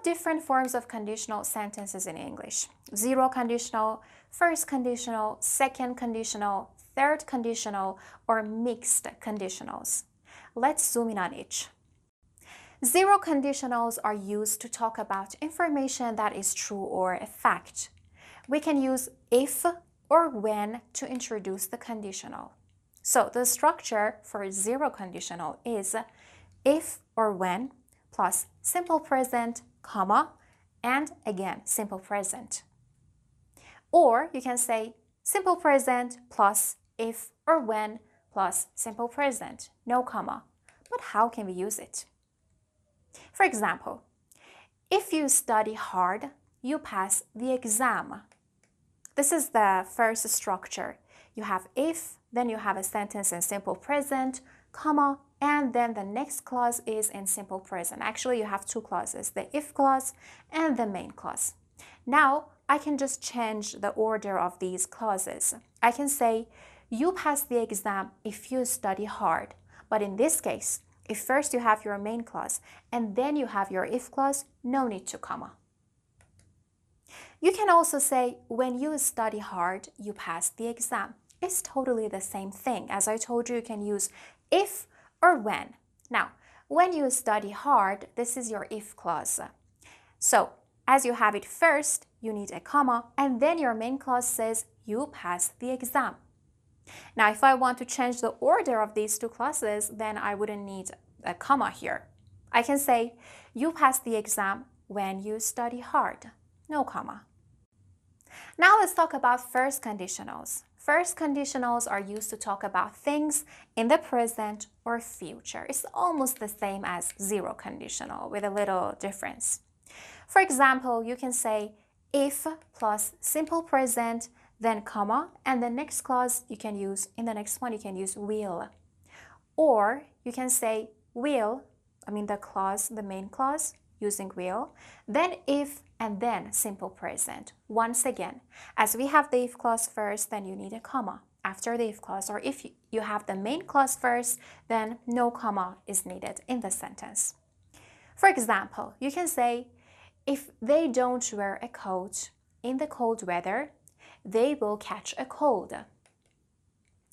different forms of conditional sentences in English. Zero conditional, first conditional, second conditional, third conditional, or mixed conditionals. Let's zoom in on each. Zero conditionals are used to talk about information that is true or a fact. We can use if or when to introduce the conditional. So the structure for zero conditional is if or when plus simple present, comma, and again simple present. Or you can say simple present plus if or when plus simple present, no comma. But how can we use it? For example, if you study hard, you pass the exam. This is the first structure. You have if, then you have a sentence in simple present, comma, and then the next clause is in simple present. Actually, you have two clauses, the if clause and the main clause. Now, I can just change the order of these clauses. I can say, you pass the exam if you study hard. But in this case, if first you have your main clause and then you have your if clause, no need to comma. You can also say, when you study hard, you pass the exam. It's totally the same thing. As I told you, you can use if or when. Now, when you study hard, this is your if clause. So, as you have it first, you need a comma, and then your main clause says you pass the exam. Now, if I want to change the order of these two clauses, then I wouldn't need a comma here. I can say, you pass the exam when you study hard. No comma. Now let's talk about first conditionals. First conditionals are used to talk about things in the present or future. It's almost the same as zero conditional with a little difference. For example, you can say if plus simple present, then comma, and the next clause you can use, in the next one you can use will. Or you can say will, the main clause, using will, then if, and then simple present. Once again, as we have the if clause first, then you need a comma after the if clause, or if you have the main clause first, then no comma is needed in the sentence. For example, you can say, if they don't wear a coat in the cold weather, they will catch a cold.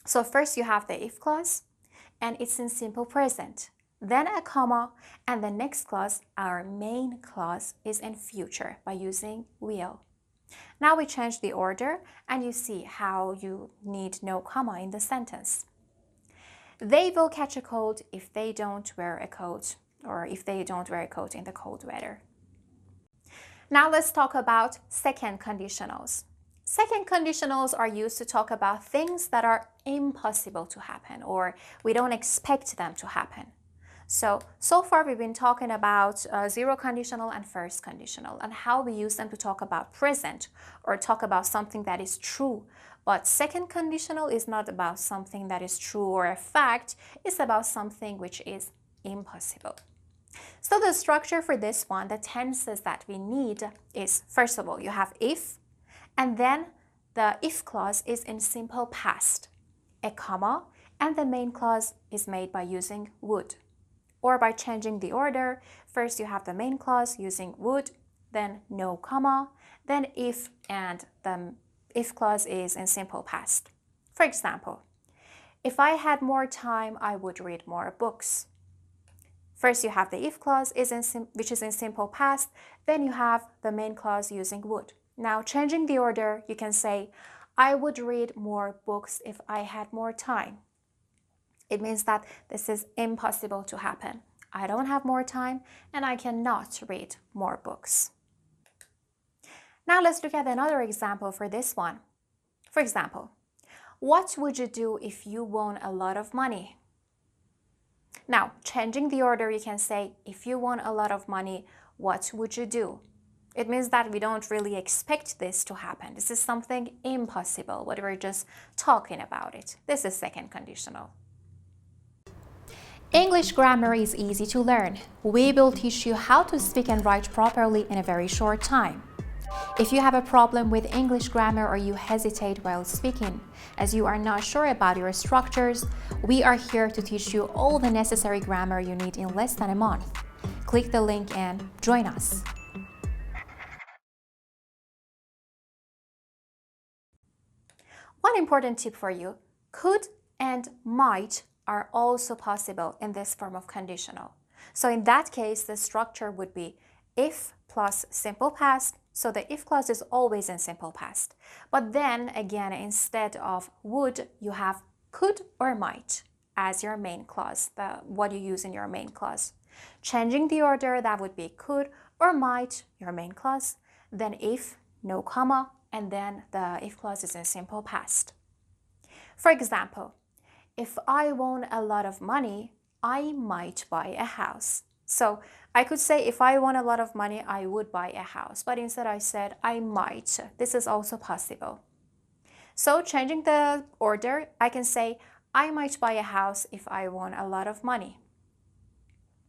So first you have the if clause, and it's in simple present. Then a comma, and the next clause, our main clause, is in future by using will. Now we change the order, and you see how you need no comma in the sentence. They will catch a cold if they don't wear a coat, or if they don't wear a coat in the cold weather. Now let's talk about second conditionals. Second conditionals are used to talk about things that are impossible to happen, or we don't expect them to happen. So far we've been talking about zero conditional and first conditional and how we use them to talk about present or talk about something that is true. But second conditional is not about something that is true or a fact, it's about something which is impossible. So the structure for this one, the tenses that we need is, first of all, you have if, and then the if clause is in simple past, a comma, and the main clause is made by using would. Or by changing the order, first you have the main clause using would, then no comma, then if, and the if clause is in simple past. For example, if I had more time, I would read more books. First you have the if clause which is in simple past, then you have the main clause using would. Now changing the order, you can say, I would read more books if I had more time. It means that this is impossible to happen. I don't have more time and I cannot read more books. Now let's look at another example for this one. For example, what would you do if you won a lot of money? Now, changing the order, you can say, if you won a lot of money, what would you do? It means that we don't really expect this to happen. This is something impossible, but we're just talking about it. This is second conditional. English grammar is easy to learn. We will teach you how to speak and write properly in a very short time. If you have a problem with English grammar or you hesitate while speaking, as you are not sure about your structures, we are here to teach you all the necessary grammar you need in less than a month. Click the link and join us. One important tip for you, could and might are also possible in this form of conditional. So in that case, the structure would be if plus simple past. So the if clause is always in simple past. But then again, instead of would, you have could or might as your main clause, what you use in your main clause. Changing the order, that would be could or might, your main clause, then if, no comma, and then the if clause is in simple past. For example, if I won a lot of money, I might buy a house. So I could say if I won a lot of money, I would buy a house. But instead I said I might. This is also possible. So changing the order, I can say I might buy a house if I won a lot of money.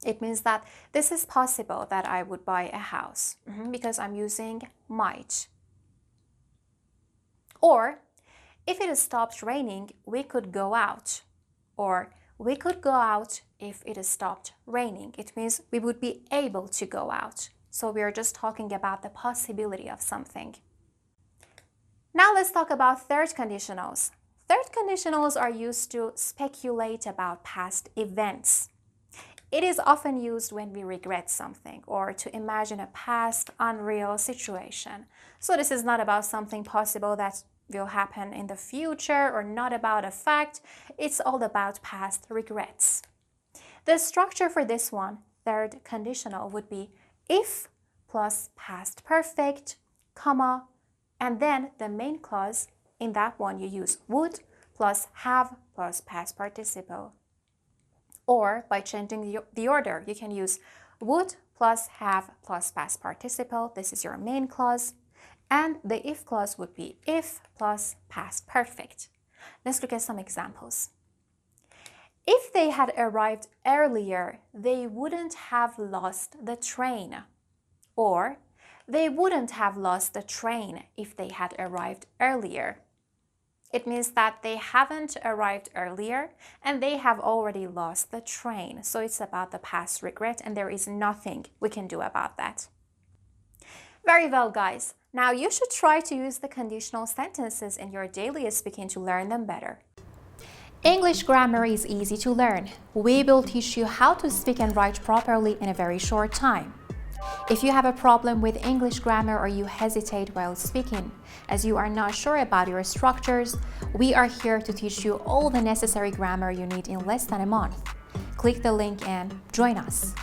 It means that this is possible that I would buy a house because I'm using might. Or if it stops raining, we could go out. Or we could go out if it stopped raining. It means we would be able to go out. So we are just talking about the possibility of something. Now let's talk about third conditionals. Third conditionals are used to speculate about past events. It is often used when we regret something or to imagine a past unreal situation. So this is not about something possible that will happen in the future or not about a fact. It's all about past regrets. The structure for this one, third conditional, would be if plus past perfect, comma, and then the main clause. In that one you use would plus have plus past participle. Or by changing the order, you can use would plus have plus past participle. This is your main clause. And the if clause would be if plus past perfect. Let's look at some examples. If they had arrived earlier, they wouldn't have lost the train. Or they wouldn't have lost the train if they had arrived earlier. It means that they haven't arrived earlier and they have already lost the train. So it's about the past regret and there is nothing we can do about that. Very well, guys. Now you should try to use the conditional sentences in your daily speaking to learn them better. English grammar is easy to learn. We will teach you how to speak and write properly in a very short time. If you have a problem with English grammar or you hesitate while speaking, as you are not sure about your structures, we are here to teach you all the necessary grammar you need in less than a month. Click the link and join us.